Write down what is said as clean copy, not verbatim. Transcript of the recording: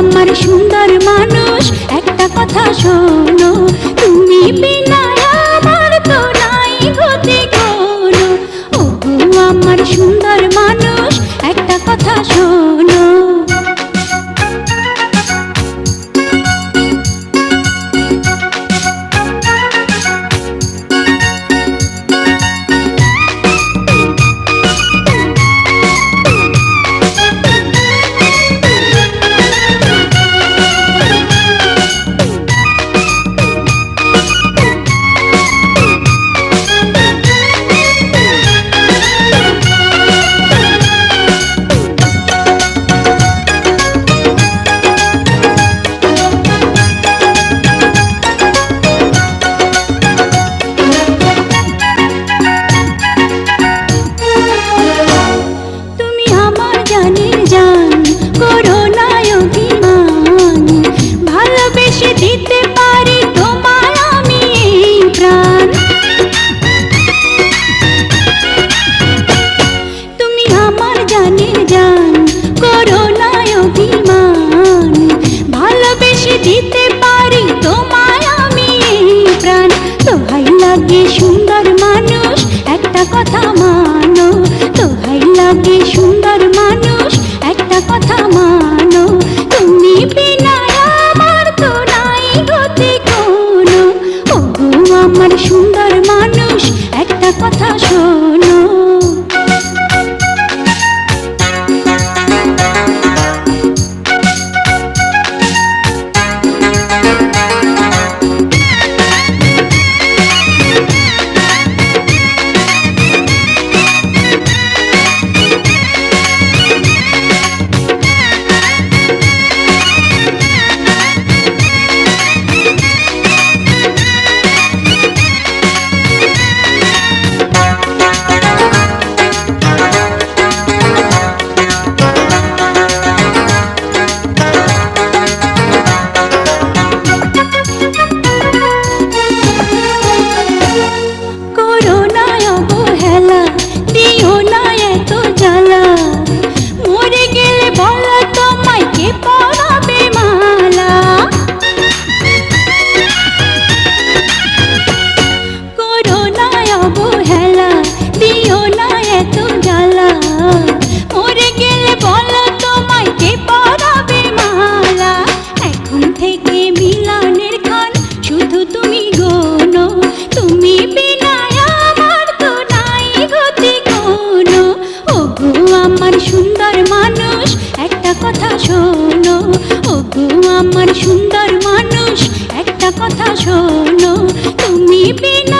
আমার সুন্দর মানুষ একটা কথা শোনো, তুমি বিনা আমার তো নাই গতি কোনো। ওগো আমার সুন্দর মানুষ একটা কথা শোনো। দিতে পারি তোমায় আমি প্রাণ। দোহাই লাগে সুন্দর মানুষ একটা কথা মানো, দোহাই লাগে সুন্দর মানুষ একটা কথা মানো। তুমি বিনা আমার তো নাই গতি কোনো। ওগো আমার সুন্দর মানুষ একটা কথা শোনো। কথা শোনো, ওগো আমার সুন্দর মানুষ একটা কথা শোনো। তুমি বিনা